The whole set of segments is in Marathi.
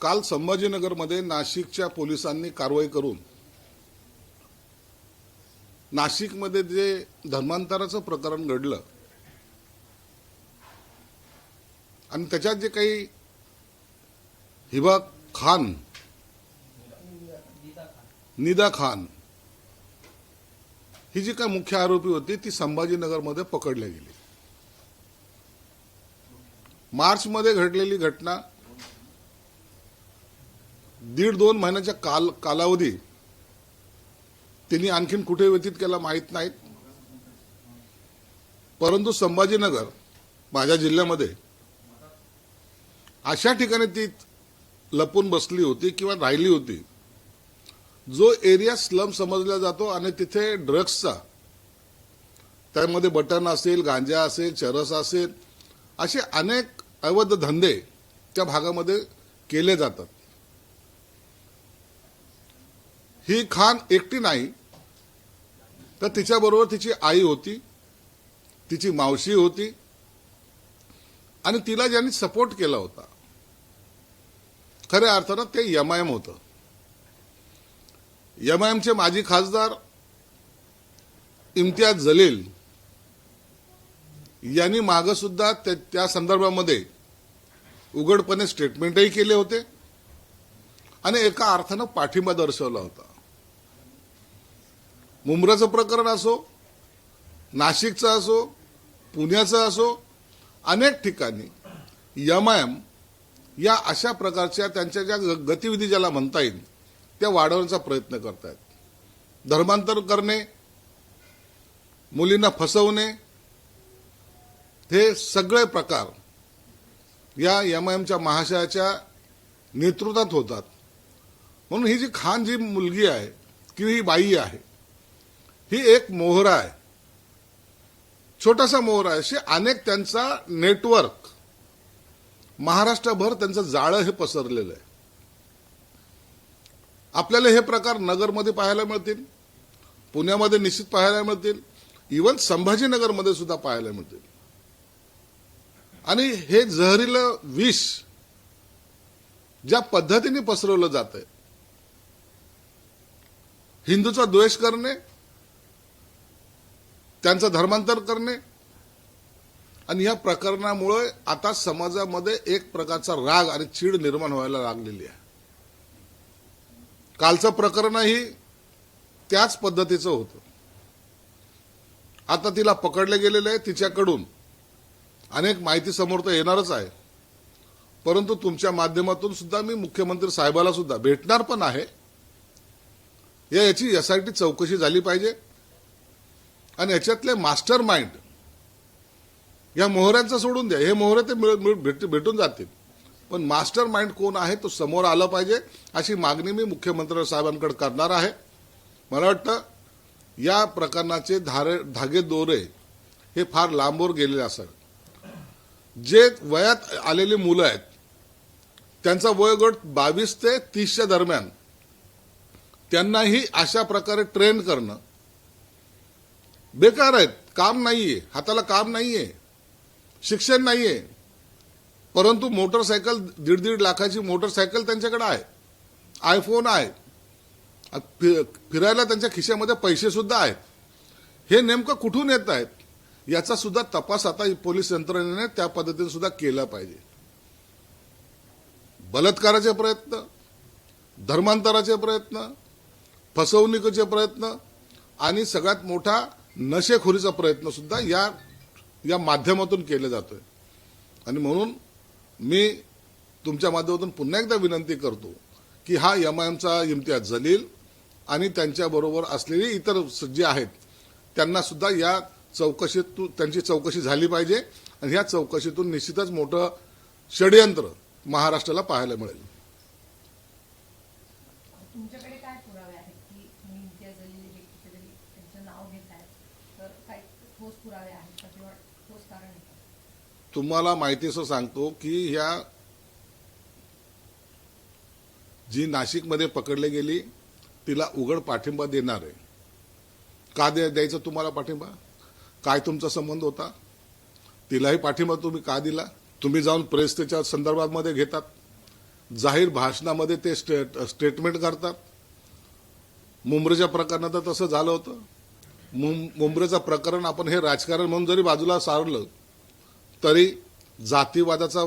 काल संभाजीनगरमध्ये नाशिकच्या पोलिसांनी कारवाई करून नाशिकमध्ये जे धर्मांतराचं प्रकरण घडलं आणि त्याच्यात जे काही हिबा खान, निदा खान ही जी काही मुख्य आरोपी होती ती संभाजीनगरमध्ये पकडल्या गेली। मार्चमध्ये घडलेली घटना 1.5-2 महिन्याच्या कालावधी त्यांनी आणखीन कुठे व्यतीत केला माहित नाही, परंतु संभाजीनगर माझ्या जिल्ह्यामध्ये अशा ठिकाणी ती लपून बसली होती किंवा राहिली होती जो एरिया स्लम समजला जातो आणि तिथे ड्रग्सचा, त्यामध्ये बटन असेल, गांजा असेल, चरस असेल, असे अनेक अवैध धंदे त्या भागामध्ये केले जातात। ही खान एकटी नाही तर तिच्याबरोबर तिची आई होती, तिची मावशी होती आणि तिला ज्यांनी सपोर्ट केला होता खऱ्या अर्थानं ते एमआयएम होतं। एमआयएमचे माजी खासदार इम्तियाज जलील यांनी मागे सुद्धा त्या संदर्भामध्ये उघडपणे स्टेटमेंटही केले होते आणि एका अर्थानं पाठिंबा दर्शवला होता। मुंब्राचं प्रकरण असो, नाशिकचं असो, पुण्याचं असो, अनेक ठिकाणी एमआयएम या अशा प्रकारच्या त्यांच्या ज्या गतिविधी ज्याला म्हणता येईल त्या वाढवण्याचा प्रयत्न करतायत। धर्मांतर करणे, मुलींना फसवणे, हे सगळे प्रकार या एमआयएमच्या महाशयाच्या नेतृत्वात होतात। म्हणून ही जी खान जी मुलगी आहे किंवा ही बाई आहे ही एक मोहरा आहे, छोटासा मोहरा आहे। असे अनेक त्यांचा नेटवर्क महाराष्ट्रभर त्यांचं जाळं हे पसरलेलं आहे। आपल्याला हे प्रकार नगरमध्ये पाहायला मिळतील, पुण्यामध्ये निश्चित पाहायला मिळतील, इव्हन संभाजीनगरमध्ये सुद्धा पाहायला मिळतील। आणि हे जहरीलं विष ज्या पद्धतीने पसरवलं जात आहे, हिंदूचा द्वेष करणे, त्यांचं धर्मांतर करणे, आणि या प्रकरणामुळे आता समाजामध्ये एक प्रकारचा राग आणि चीड निर्माण व्हायला लागलेली आहे। कालचं प्रकरणही त्याच पद्धतीचं होतं। आता तिला पकडले गेलेले आहे, तिच्याकडून अनेक माहिती समोर तर येणारच आहे, परंतु तुमच्या माध्यमातून सुद्धा मी मुख्यमंत्री साहेबाला सुद्धा भेटणार पण आहे। याची एसआयटी चौकशी झाली पाहिजे आणि याच्यातले मास्टर माइंड, या मोहऱ्यांचं सोडून द्या, हे मोहरे ते भेटून जातील, पण मास्टर माइंड कोण आहे तो समोर आला पाहिजे, अशी मागणी मी मुख्यमंत्री साहेबांकडे करणार आहे। मला वाटतं या प्रकरणाचे धागेदोरे हे फार लांबवर गेलेले असतात। जे वयात आलेली मुलं आहेत त्यांचा वयोगट 22 ते 30च्या दरम्यान, त्यांनाही अशा प्रकारे ट्रेन करणं बेकार आहेत। काम नाहीये, हाताला काम नाहीये, शिक्षण नाहीये, परंतु मोटरसायकल 1.5 लाखाची मोटरसायकल त्यांच्याकडे आहे, आयफोन आहे, फिरायला त्यांच्या खिशामध्ये पैसे सुद्धा आहेत। हे नेमकं कुठून येत आहेत याचा सुद्धा तपास आता पोलीस यंत्रणेने त्या पद्धतीने सुद्धा केला पाहिजे। बलात्काराचे प्रयत्न, धर्मांतराचे प्रयत्न, फसवणुकीचे प्रयत्न आणि सगळ्यात मोठा नशेखोरीचा प्रयत्न सुद्धा या माध्यमातून केले जातोय। आणि म्हणून मी तुमच्या माध्यमातून पुन्हा एकदा विनंती करतो की हा एमआयएमचा इम्तियाज जलील आणि त्यांच्याबरोबर असलेली इतर जे आहेत त्यांना सुद्धा या चौकशीतून त्यांची चौकशी झाली पाहिजे आणि या चौकशीतून निश्चितच मोठं षडयंत्र महाराष्ट्राला पाहायला मिळेल। तुमच्याकडे काय पुरावे आहेत की तुम्ही इम्तियाज जलील व्यक्तीचे त्यांचं नाव घेताय, तर काय ठोस पुरावे आहेत का किंवा ठोस कारण आहे का? तुम्हाला माहितीचं सांगतो की ह्या जी नाशिकमध्ये पकडली गेली तिला उघड पाठिंबा देणार आहे। का द्यायचं तुम्हाला पाठिंबा? काय तुमचा संबंध होता? तिलाही पाठिंबा तुम्ही का दिला? तुम्ही जाऊन प्रेस त्याच्या संदर्भामध्ये घेतात, जाहीर भाषणामध्ये ते स्टेटमेंट करतात. मुंब्रेच्या प्रकरणात तर तसं झालं होतं. मुंब्रेचं प्रकरण आपण हे राजकारण म्हणून जरी बाजूला सारलं तरी जातीवादाचा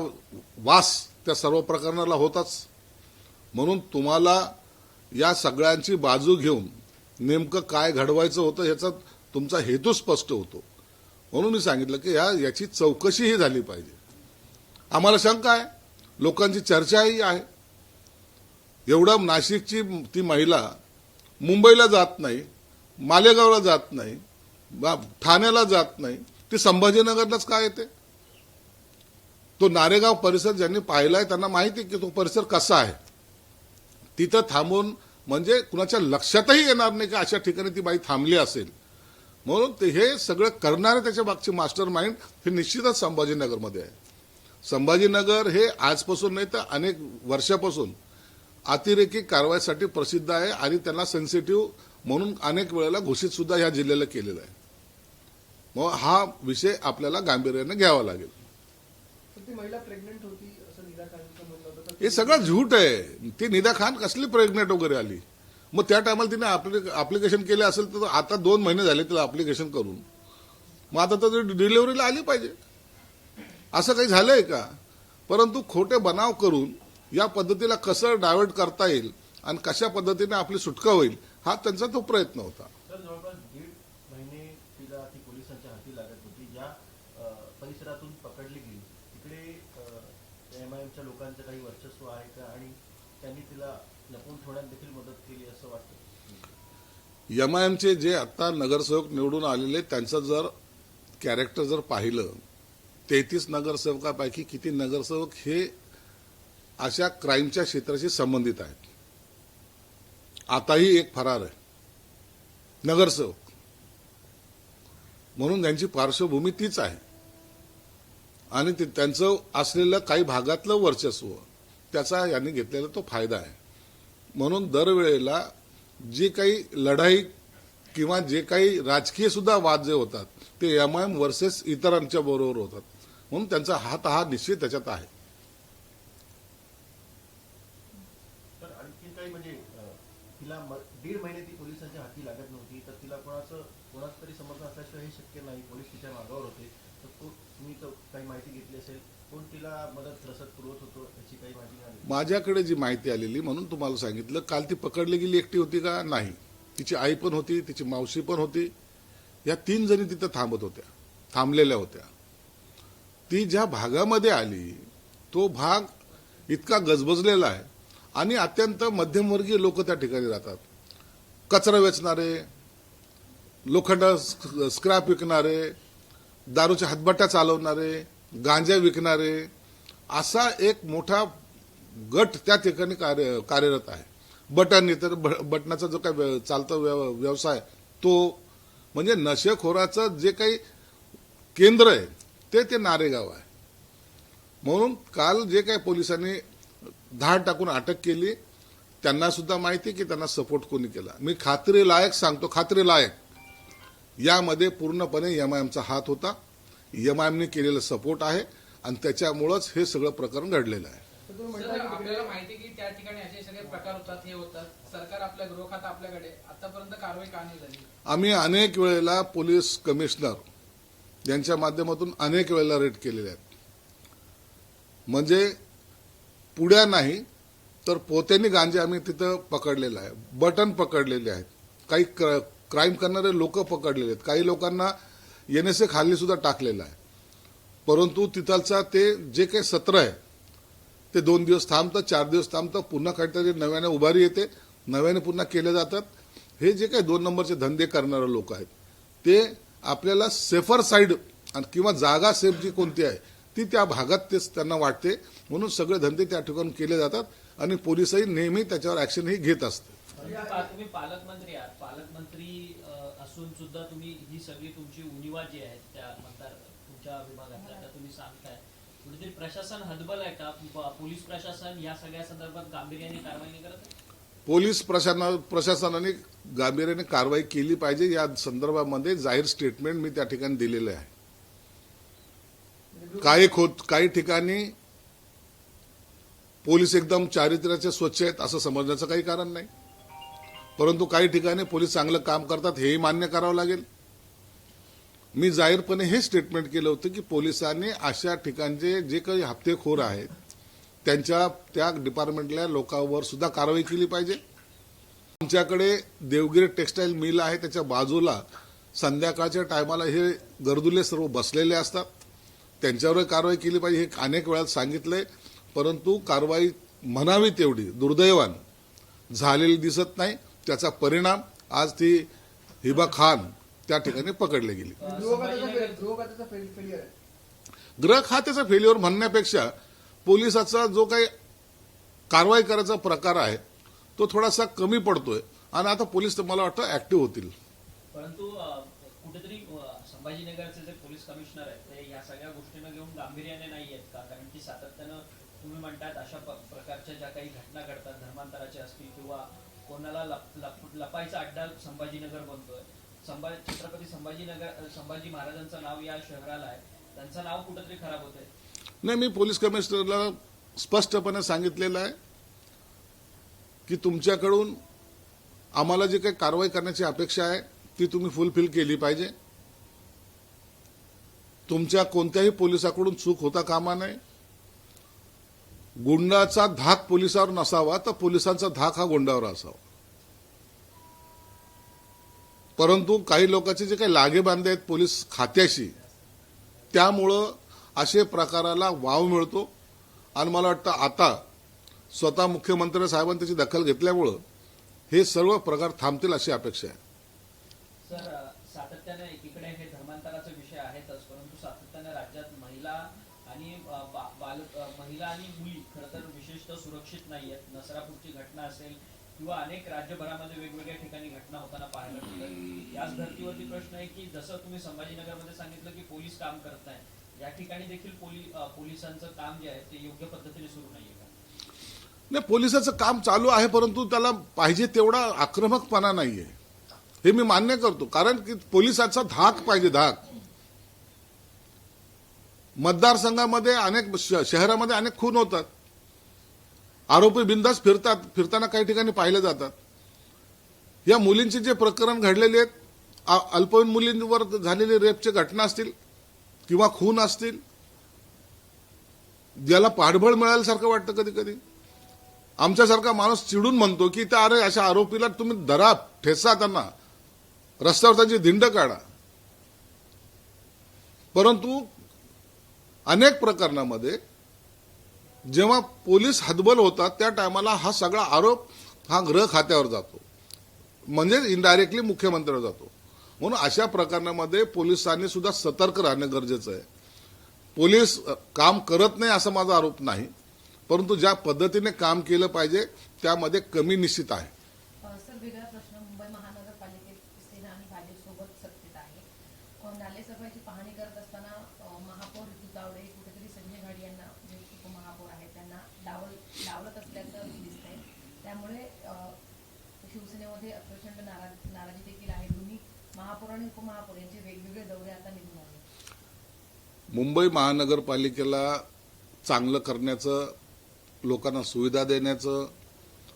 वास त्या सर्व प्रकरणाला होताच. म्हणून तुम्हाला या सगळ्यांची बाजू घेऊन नेमकं काय घडवायचं होतं याचा तुमचा हेतू स्पष्ट होतो. म्हणून मी सांगितलं की याची चौकशीही झाली पाहिजे. आम्हाला शंका आहे, लोकांची चर्चाही आहे. एवढं नाशिकची ती महिला मुंबईला जात नाही, मालेगावला जात नाही, ठाण्याला जात नाही, ती संभाजीनगरलाच काय येते? तो नारेगाव परिसर ज्यांनी पाहिलाय त्यांना माहिती की तो परिसर कसा आहे. तिथं थांबून म्हणजे कुणाच्या लक्षातही येणार नाही की अशा ठिकाणी ती बाई थांबली असेल. म्हणून ते हे सगळं करणारे त्याच्या मागचे मास्टर माइंड हे निश्चितच संभाजीनगरमध्ये आहे. संभाजीनगर हे आजपासून नाही तर अनेक वर्षापासून अतिरेकी कारवाईसाठी प्रसिद्ध आहे आणि त्यांना सेन्सिटिव्ह म्हणून अनेक वेळेला घोषित सुद्धा या जिल्ह्याला केलेला आहे. मग हा विषय आपल्याला गांभीर्याने घ्यावा लागेल. ती महिला प्रेग्नेंट होती असं निदा खानचं म्हणलं होतं. हे सगळं झूट आहे. ती निदा खान कसली प्रेग्नेंट वगैरे आली? मग त्या टायमाला तिने अप्लिकेशन केले असेल तर आता 2 महिने झाले तिला अप्लिकेशन करून. मग आता तर डिलिव्हरीला आली पाहिजे. असं काही झालंय का? परंतु खोटे बनाव करून या पद्धतीला कसं डायव्हर्ट करता येईल आणि कशा पद्धतीने आपली सुटका होईल हा त्यांचा तो प्रयत्न होता. तर जवळपास 1.5 महिने तिला ती पोलिसांच्या हाती लागत होती. ज्या परिसरातून पकडली गेली तिकडे एमआयएमच्या लोकांचं काही वर्चस्व आहे का आणि त्यांनी तिला लपवून ठेवण्यात देखील मदत केली असं वाटतं? एमआयएमचे जे आता नगरसेवक निवडून आलेले त्यांचं जर कॅरेक्टर जर पाहिलं 33 नगरसेवकापैकी किती नगरसेवक हे अशा क्राईमच्या क्षेत्राशी संबंधित आहेत. आताही एक फरार आहे नगरसेवक म्हणून त्यांची पार्श्वभूमी तीच आहे आणि त्यांचं असलेलं काही भागातलं वर्चस्व त्याचा यांनी घेतलेला तो फायदा आहे. म्हणून दरवेळेला जी काही लढाई किंवा जे काही राजकीय सुद्धा वाद जे होतात ते एमआयएम वर्सेस इतरांच्या बरोबर होतात. म्हणून त्यांचा हात हा निश्चित त्याच्यात आहे. तर आणखी काही म्हणजे तिला 1.5 महिने ती पोलिसांच्या हाती लागत नव्हती तर तिला कोणाचं तरी समर्थन असल्याशिवाय हे शक्य नाही. पोलीस तिच्या मागावर होते. तर तुम्ही तर काही माहिती घेतली असेल, कोण तिला मदत रसद पुरवत होतो याची काही माहिती नाही? माझ्याकडे जी माहिती आलेली म्हणून तुम्हाला सांगितलं. काल ती पकडली गेली एकटी होती का? नाही. तिची आई पण होती, तिची मावशी पण होती. या 3 जणी तिथं थांबत होत्या, थांबलेल्या होत्या. ती ज्या भागामध्ये आली तो भाग इतका गजबजलेला आहे आणि अत्यंत मध्यमवर्गीय लोक त्या ठिकाणी राहतात. कचरा वेचणारे, लोखंड स्क्रॅप विकणारे, दारूच्या हातभट्ट्या चालवणारे, गांजा विकणारे असा एक मोठा गट त्या ठिकाणी कार्यरत आहे. बटनाचा जो काही चालता व्यवसाय तो म्हणजे नशेखोराचं जे काही केंद्र आहे ते नारेगाव आहे. म्हणून काल जे काही पोलिसांनी धाड टाकून अटक केली त्यांना सुद्धा माहिती की त्यांना सपोर्ट कोणी केला. मी खात्रीलायक सांगतो, खात्रीलायक यामध्ये पूर्णपणे एमआयएमचा हात होता. एमआयएमने केलेला सपोर्ट आहे आणि त्याच्यामुळेच हे सगळं प्रकरण घडलेलं आहे. सर, आपल्याला माहिती की त्या ठिकाणी असे सगळे प्रकार होतात, हे होतात. सरकार आपल्या गृह खातं आपल्याकडे आतापर्यंत कारवाई का नाही झाली? आम्ही अनेक वेळेला पोलीस कमिशनर यांच्या माध्यमातून अनेक वेळेला रेड केलेले आहेत. म्हणजे पुड्या नाही तर पोत्यांनी गांजे आम्ही तिथं पकडलेला आहे. बटन पकडलेले आहेत. काही क्राईम करणारे लोक पकडलेले आहेत. काही लोकांना एनएसए खाली सुद्धा टाकलेलं आहे. परंतु तिथलचा ते जे काही सत्र आहे ते 2 दिवस थांबतं, 4 दिवस थांबतं, पुन्हा काहीतरी नव्याने उभारी येते, नव्याने पुन्हा केले जातात. हे जे काही 2 नंबरचे धंदे करणारे लोक आहेत ते आपल्याला सेफर साईड किंवा जागा सेफ जी कोणती आहे ती त्या भागात तेच त्यांना वाटते. म्हणून सगळे धंदे त्या ठिकाणी केले जातात आणि पोलिसही नेहमी त्याच्यावर ऍक्शनही घेत असते. तुम्ही पालकमंत्री आहात. पालकमंत्री असून सुद्धा तुम्ही ही सगळी तुमची उणिवा जी आहेत त्या मतदार तुमच्या विभागातल्या त्या तुम्ही सांगताय. कुठेतरी प्रशासन हतबल आहे का? पोलीस प्रशासन या सगळ्या संदर्भात गांभीर्याने कारवाई नाही करत आहे? पोलीस प्रशासनाने गांभीर्याने कारवाई केली पाहिजे. या संदर्भामध्ये जाहीर स्टेटमेंट मी त्या ठिकाणी दिलेले आहे. काही ठिकाणी पोलीस एकदम चारित्र्याचे स्वच्छ आहेत असं समजण्याचं काही कारण नाही. परंतु काही ठिकाणी पोलीस चांगलं काम करतात हेही मान्य करावं लागेल. मी जाहीरपणे हे स्टेटमेंट केलं होतं की पोलिसांनी अशा ठिकाणचे जे काही हप्तेखोर आहेत त्यांच्या त्या डिपार्टमेंटल्या लोकांवर सुद्धा कारवाई केली पाहिजे. आमच्याकडे देवगिरी टेक्सटाईल मिल आहे, त्याच्या बाजूला संध्याकाळच्या टायमाला हे गर्दुले सर्व बसलेले असतात, त्यांच्यावर कारवाई केली पाहिजे. हे अनेक वेळा सांगितलंय, परंतु कारवाई म्हणावी तेवढी दुर्दैवाने झालेली दिसत नाही. त्याचा परिणाम आज ती हिबा खान त्या ठिकाणी पकडली गेली. गृह खात्याचा फेल्युअर म्हणण्यापेक्षा पोलिसाचा जो काही कारवाई करायचा प्रकार आहे तो थोडासा कमी पडतोय आणि आता पोलीस मला वाटतं ऍक्टिव्ह होतील. परंतु कुठेतरी संभाजीनगरचे जे पोलीस कमिशनर आहेत ते या सगळ्या गोष्टींना घेऊन गांभीर्याने नाही आहेत का? कारण की सातत्यानं तुम्ही म्हणतात अशा प्रकारच्या ज्या काही घटना घडतात, धर्मांतराच्या असतील किंवा कोणाला लपायचा अड्डा संभाजीनगर बनतोय. छत्रपती संभाजी महाराजांचं नाव या शहराला आहे, त्यांचं नाव कुठेतरी खराब होतंय. नाही, मी पोलीस कमिशनरला स्पष्टपणे सांगितलेलं आहे की तुमच्याकडून आम्हाला जी काही कारवाई करण्याची अपेक्षा आहे ती तुम्ही फुलफिल केली पाहिजे. तुमच्या कोणत्याही पोलिसाकडून चूक होता कामा नये. गुंडाचा धाक पोलिसावर नसावा तर पोलिसांचा धाक हा गुंडावर असावा. परंतु काही लोकांचे जे काही लागेबांधे आहेत पोलीस खात्याशी, त्यामुळं असे प्रकाराला वाव मिळतो आणि मला वाटतं आता स्वतः मुख्यमंत्री साहेबांनी त्याची दखल घेतल्यामुळं हे सर्व प्रकार थांबतील अशी अपेक्षा आहे. सर, सातत्याने एकीकडे हे धर्मांतराचा विषय आहेतच, परंतु सातत्याने राज्यात महिला आणि मुली खरं तर विशेषतः सुरक्षित नाही आहेत. नसरापूरची घटना असेल किंवा अनेक राज्यभरामध्ये वेगवेगळ्या ठिकाणी घटना होताना पाहायला मिळतात. याच धर्तीवरती प्रश्न आहे की जसं तुम्ही संभाजीनगरमध्ये सांगितलं की पोलीस काम करत नाही, या ठिकाणी देखील पोलिसांचं काम जे आहे ते योग्य पद्धतीने सुरू नाहीये का? नाही, पोलिसाचं काम चालू आहे, परंतु त्याला पाहिजे तेवढा आक्रमकपणा नाहीये, हे मी मान्य करतो. कारण की पोलिसाचा धाक पाहिजे, धाक. मतदारसंघामध्ये अनेक शहरामध्ये अनेक खून होतात, आरोपी बिंदास फिरताना काही ठिकाणी पाहिले जातात. या मुलींचे जे प्रकरण घडलेले आहेत, अल्पवयीन मुलींवर झालेली रेपची घटना असतील किंवा खून असतील, ज्याला पाठबळ मिळाल्यासारखं वाटतं कधी कधी. आमच्यासारखा माणूस चिडून म्हणतो की त्या अरे अशा आरोपीला तुम्ही धरा, ठेचा, त्यांना रस्त्यावर त्यांची धिंड काढा. परंतु अनेक प्रकरणामध्ये जेव्हा पोलीस हतबल होतात त्या टायमाला हा सगळा आरोप हा गृह खात्यावर जातो, म्हणजे इनडायरेक्टली मुख्यमंत्र्यावर जातो. म्हणून अशा प्रकरणामध्ये पोलिसांनी सुद्धा सतर्क राहणं गरजेचं आहे. पोलीस काम करत नाही असा माझा आरोप नाही, परंतु ज्या पद्धतीने काम केलं पाहिजे त्यामध्ये कमी निश्चित आहे. सर, वेगळा प्रश्न. मुंबई महानगरपालिकेत सेना आणि भाजपसोबत सत्तेत आहे. नालेसफाईची पाहणी करत असताना महापौर ऋतू तावडे कुठेतरी संजय घाडी यांना, जे उपमहापौर आहेत, त्यांना डावलत असल्याचं दिसतंय. त्यामुळे शिवसेनेमध्ये प्रचंड नाराजी देखील आहे. दोन्ही महापौर आणि उपमहापौर यांचे वेगवेगळे दौरे आता निघून आले. मुंबई महानगरपालिकेला चांगलं करण्याचं, लोकांना सुविधा देण्याचं,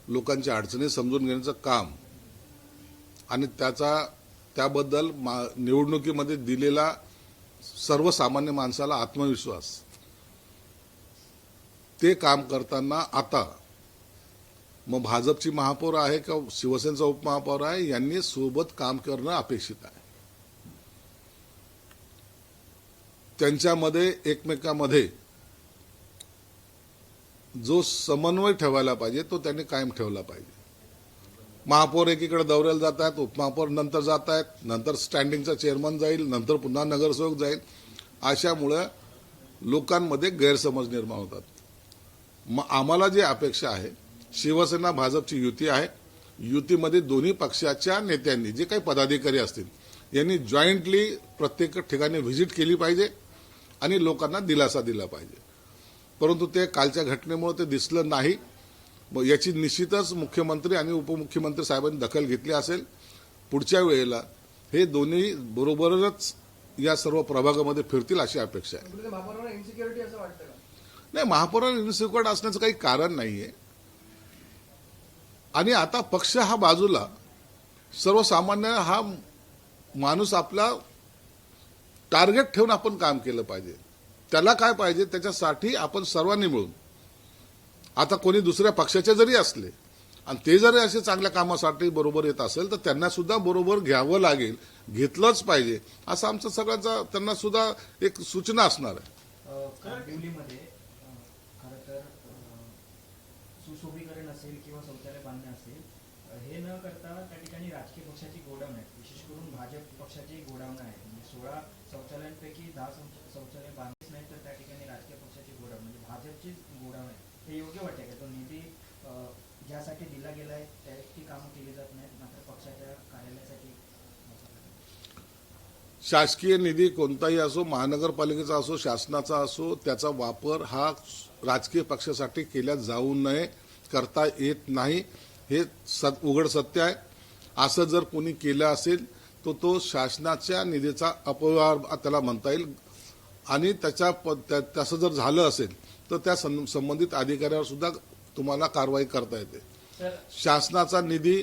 लोकांच्या अडचणी समजून घेण्याचं काम आणि त्याबद्दल निवडणुकीमध्ये दिलेला सर्वसामान्य माणसाला आत्मविश्वास, ते काम करताना आता मग भाजपची महापौर आहे का शिवसेनेचा उपमहापौर आहे, यांनी सोबत काम करणं अपेक्षित आहे. त्यांच्यामध्ये एकमेकांमध्ये जो समन्वय ठेवायला पाहिजे तो त्यांनी कायम ठेवला पाहिजे. महापौर एकीकडे दौऱ्याला जात आहेत, उपमहापौर नंतर जात आहेत, नंतर स्टँडिंगचा चेअरमन जाईल, नंतर पुन्हा नगरसेवक जाईल. अशामुळे लोकांमध्ये गैरसमज निर्माण होतात. मग आम्हाला जी अपेक्षा आहे, शिवसेना भाजपची युती आहे, युतीमध्ये दोन्ही पक्षाच्या नेत्यांनी, जे काही पदाधिकारी असतील, यांनी जॉईंटली प्रत्येक ठिकाणी व्हिजिट केली पाहिजे आणि लोकांना दिलासा दिला पाहिजे. परंतु ते कालच्या घटनेमुळे ते दिसलं नाही. याची निश्चितच मुख्यमंत्री आणि उपमुख्यमंत्री साहेबांनी दखल घेतली असेल. पुढच्या वेळेला हे दोन्ही बरोबरच या सर्व प्रभागामध्ये फिरतील अशी अपेक्षा आहे. नाही, महापौरांना इन्सिक्युअर्ड असण्याचं काही कारण नाहीये. आणि आता पक्ष हा बाजूला, सर्वसामान्य हा माणूस आपला टार्गेट ठेवून आपण काम केलं पाहिजे. त्याला काय पाहिजे, त्याच्यासाठी आपण सर्वांनी मिळून, आता कोणी दुसऱ्या पक्षाचे जरी असले आणि ते जरी असे चांगल्या कामासाठी बरोबर येत असेल तर त्यांना सुद्धा बरोबर घ्यावं लागेल, घेतलंच पाहिजे, असं आमचं सगळ्यांचा त्यांना सुद्धा एक सूचना असणार आहे. कांदिवलीमध्ये खरं तर सुशोभीकरण असेल किंवा शौचालय बांधणे असेल, हे न करता त्या ठिकाणी राजकीय पक्षाची गोडाऊन आहेत. विशेष करून भाजप पक्षाची गोडाऊन आहे. म्हणजे 16 शौचालयांपैकी 10 शौचालय बांधलेच नाही, तर त्या ठिकाणी राजकीय पक्षाची गोडाऊन म्हणजे भाजपची गोडाऊन आहे. हे योग्य वाटते का? तो निधी ज्यासाठी दिला गेला आहे त्याची कामं केली जात नाहीत, मात्र पक्षाच्या कार्यालयासाठी. शासकीय निधी कोणताही असो, महानगरपालिकेचा असो, शासनाचा असो, त्याचा वापर हा राजकीय पक्षासाठी केला जाऊ नये, करता येत नाही. हे उघड सत्य आहे. असं जर कोणी केलं असेल तर तो शासनाच्या निधीचा अपव्यवहार त्याला म्हणता येईल. आणि तसं जर झालं असेल तर त्या संबंधित अधिकाऱ्यावर सुद्धा तुम्हाला कारवाई करता येते. सर शासनाचा निधी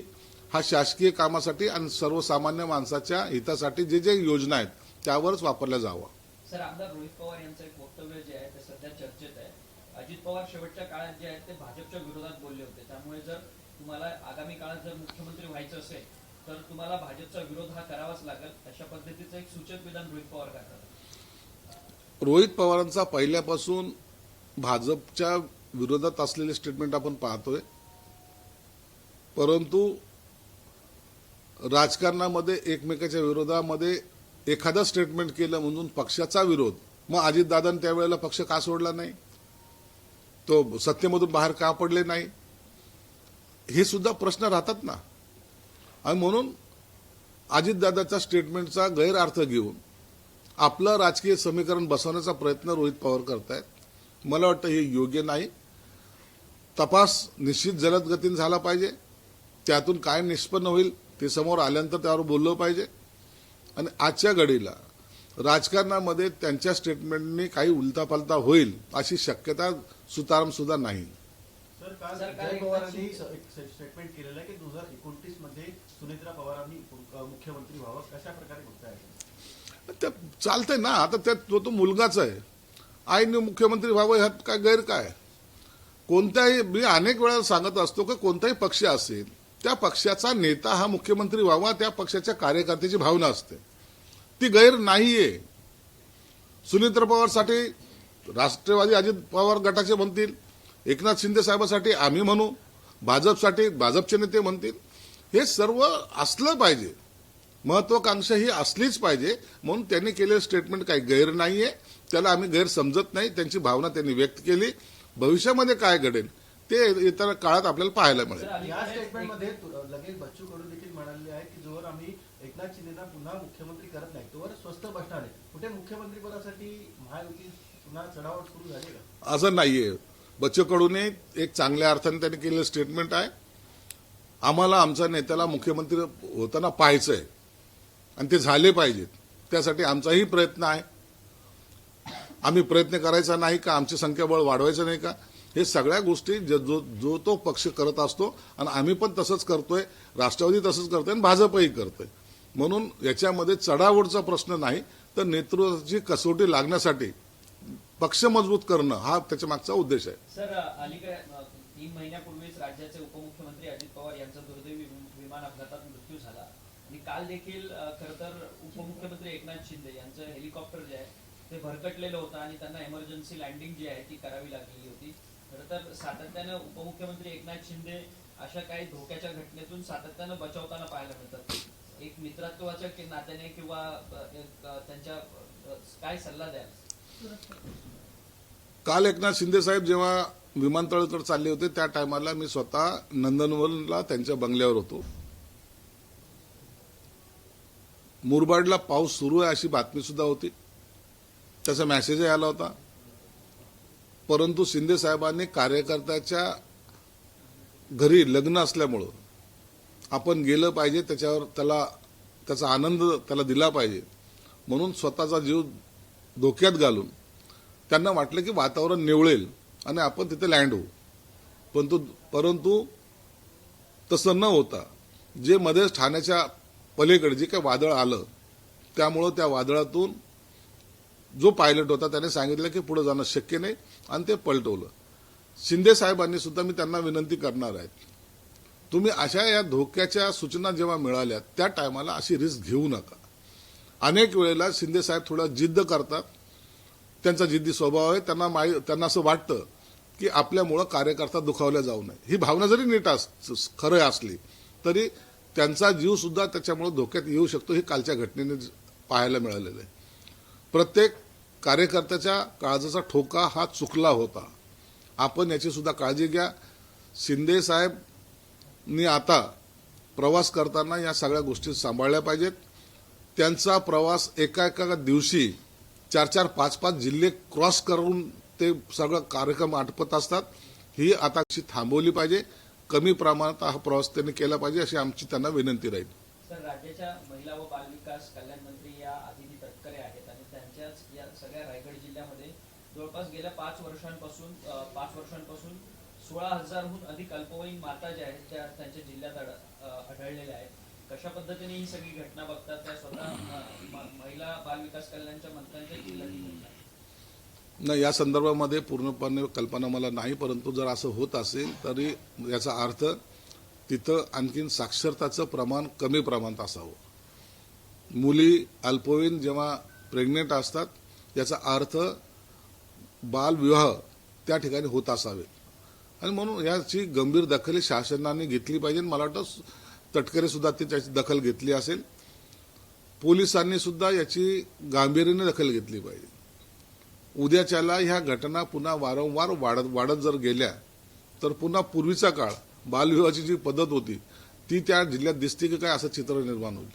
हा शासकीय कामासाठी आणि सर्वसामान्य माणसाच्या हितासाठी जे जे योजना आहेत त्यावरच वापरला जावा. सर आमदार रोहित पवार यांचं एक वक्तव्य जे आहे ते सध्या चर्चेत आहे. अजित पवार शेवटच्या काळात जे आहेत ते भाजपच्या विरोधात बोलले होते. त्यामुळे जर तुम्हाला आगामी काळात जर मुख्यमंत्री व्हायचं असेल तर तुम्हाला भाजपचा विरोध हा करावाच लागेल, अशा पद्धतीचं एक सूचक विधान रोहित पवार करतात. रोहित पवारांचा पहिल्यापासून भाजपच्या विरोधात असलेले स्टेटमेंट आपण पाहतोय, परंतु राजकारणामध्ये एकमेकाच्या विरोधामध्ये एखादं स्टेटमेंट केलं म्हणून पक्षाचा विरोध, मग अजितदादांनी त्यावेळेला पक्ष का सोडला नाही, तो सत्तेमधून बाहेर का पडले नाही, हे सुद्धा प्रश्न राहतात ना. आणि म्हणून अजितदादाच्या स्टेटमेंटचा गैरअर्थ घेऊन आपलं राजकीय समीकरण बसवण्याचा प्रयत्न रोहित पवार करतायत. मला वाटतं हे योग्य नाही. तपास निश्चित जलद गतीने झाला पाहिजे. त्यातून काय निष्पन्न होईल ते समोर आल्यानंतर त्यावर बोललं पाहिजे. आणि आजच्या घडीला राजकारणामध्ये त्यांच्या स्टेटमेंटनी काही उलटापालटा होईल अशी शक्यता सुताराम सुद्धा नाही. सर, काल सर, काल जय एक पवारांनी एक स्टेटमेंट केलेलं आहे की 2029 मध्ये सुनेत्रा पवारांनी मुख्यमंत्री व्हावं. कशा प्रकारे बघताय? ते चालतंय ना. आता तो मुलगाच आहे. आईने मुख्यमंत्री व्हावं ह्यात काय गैर काय? कोणत्याही, मी अनेक वेळा सांगत असतो की कोणताही पक्ष असेल त्या पक्षाचा नेता हा मुख्यमंत्री व्हावा, त्या पक्षाच्या कार्यकर्त्याची भावना असते, ती गैर नाहीये. सुनेत्र पवारसाठी राष्ट्रवादी अजित पवार गटाचे म्हणतील, एकनाथ शिंदे साहेबांसाठी आम्ही म्हणू, भाजपसाठी भाजपचे नेते म्हणतील. हे सर्व असलं पाहिजे, महत्वाकांक्षा ही असलीच पाहिजे. म्हणून त्यांनी केलेलं स्टेटमेंट काही गैर नाहीये, त्याला आम्ही गैर समजत नाही. त्यांची भावना त्यांनी व्यक्त केली. भविष्यामध्ये काय घडेल ते येत्या काळात आपल्याला पाहायला मिळेल. या स्टेटमेंटमध्ये लगेच बच्चू कडू देखील म्हणाले आहेत की जोवर आम्ही एकनाथ शिंदेना पुन्हा मुख्यमंत्री करत नाही तोवर स्वस्थ बसणार आहे. कुठे मुख्यमंत्री पदासाठी महायुती पुन्हा चढावट सुरू झाली का? असं नाहीये. बच्चू कडूने एक चांगल्या अर्थाने त्यांनी केलेलं स्टेटमेंट आहे. आम्हाला आमच्या नेत्याला मुख्यमंत्री होताना पाहायचंय आणि ते झाले पाहिजेत. त्यासाठी आमचाही प्रयत्न आहे. आम्ही प्रयत्न करायचा नाही का, आमची संख्याबळ वाढवायचं नाही का, हे सगळ्या गोष्टी जो तो पक्ष करत असतो आणि आम्ही पण तसंच करतोय, राष्ट्रवादी तसंच करतोय आणि भाजपही करतोय. म्हणून याच्यामध्ये चढाओढचा प्रश्न नाही, तर नेतृत्वाची कसोटी लागण्यासाठी पक्ष मजबूत करणं हा त्याच्या मागचा उद्देश आहे. सर अलीकडे 3 महिन्यापूर्वीच राज्याचे उपमुख्यमंत्री अजित पवार यांचा दुर्दैवी विमान अपघातात मृत्यू झाला आणि काल देखील खरं तर उपमुख्यमंत्री एकनाथ शिंदे यांचं हेलिकॉप्टर जे आहे ते भरकटलेलं होतं आणि त्यांना इमर्जन्सी लँडिंग जी आहे ती करावी लागलेली होती. खरं तर सातत्यानं उपमुख्यमंत्री एकनाथ शिंदे अशा काही धोक्याच्या घटनेतून सातत्यानं बचावताना पाहायला मिळतात. एक मित्रत्वाच्या नात्याने किंवा त्यांच्या काय सल्ला द्याल? काल एकनाथ शिंदे साहेब जेव्हा विमानतळाकडे चालले होते त्या टायमाला मी स्वतः नंदनवनला त्यांच्या बंगल्यावर होतो. मुरबाडला पाऊस सुरू आहे अशी बातमी सुद्धा होती, त्याचा मेसेजही आला होता. परंतु शिंदे साहेबांनी कार्यकर्त्याच्या घरी लग्न असल्यामुळं आपण गेलं पाहिजे, त्याच्यावर त्याचा आनंद त्याला दिला पाहिजे म्हणून स्वतःचा जीव धोक्यात घालून त्यांना वाटलं की वातावरण निवळेल आणि आपण तिथे लँड होऊ. परंतु तसं न होता जे मध्येच ठाण्याच्या पलीकडे जे काही वादळ आलं, त्यामुळं त्या वादळातून जो पायलट होता त्याने सांगितलं की पुढे जाणं शक्य नाही आणि ते पलटवलं. शिंदे साहेबांनी सुद्धा मी त्यांना विनंती करणार आहे, तुम्ही अशा या धोक्याच्या सूचना जेव्हा मिळाल्या त्या टायमाला अशी रिस्क घेऊ नका. अनेक वेळेला शिंदे साहेब थोडा जिद्द करतात, त्यांचा जिद्दी स्वभाव आहे. त्यांना असं वाटतं की आपल्यामुळं कार्यकर्ता दुखावला जाऊ नये. ही भावना जरी नीट खरं असली तरी त्यांचा जीव सुद्धा त्याच्यामुळे धोक्यात येऊ शकतो. हे कालच्या घटनेने पाहायला मिळालेलं आहे. प्रत्येक कार्यकर्त्याच्या काळजाचा ठोका हा चुकला होता. आपण याची सुद्धा काळजी घ्या. शिंदे साहेबनी आता प्रवास करताना या सगळ्या गोष्टी सांभाळल्या पाहिजेत. त्यांचा प्रवास एका दिवशी 4-4, 5-5 जिल्हे क्रॉस करून ते सगळं कार्यक्रम आटपत असतात. ही आता थांबवली पाहिजे. कमी प्रमाणात हा प्रवास त्यांनी केला पाहिजे अशी आमची त्यांना विनंती राहील. सर, राज्याच्या महिला व बालविकास कल्याण मंत्री या आदिती तटकरे आहेत आणि त्यांच्याच या सगळ्या रायगड जिल्ह्यामध्ये जवळपास गेल्या 5 वर्षांपासून 16,000हून अधिक अल्पवयीन माता ज्या आहेत त्या त्यांच्या जिल्ह्यात आढळलेल्या आहेत. कशा पद्धतीने ही सगळी घटना बघतात त्या स्वतः महिला बालविकास कल्याणच्या मंत्र्यांच्या जिल्ह्यातील घटना? नाही, या संदर्भामध्ये पूर्णपणे कल्पना मला नाही. परंतु जर असं होत असेल तरी याचा अर्थ तिथं आणखीन साक्षरताचं प्रमाण कमी प्रमाणात असावं. मुली अल्पवयीन जेव्हा प्रेग्नेंट असतात याचा अर्थ बालविवाह त्या ठिकाणी होत असावे आणि म्हणून याची गंभीर दखल शासनाने घेतली पाहिजे. मला वाटतं तटकरे सुद्धा त्याची दखल घेतली असेल. पोलिसांनी सुद्धा याची गांभीर्याने दखल घेतली पाहिजे. उद्याच्याला ह्या घटना पुन्हा वारंवार वाढत जर गेल्या तर पुन्हा पूर्वीचा काळ बालविवाहाची जी पद्धत होती ती त्या जिल्ह्यात दिसते की काय असं चित्र निर्माण होईल.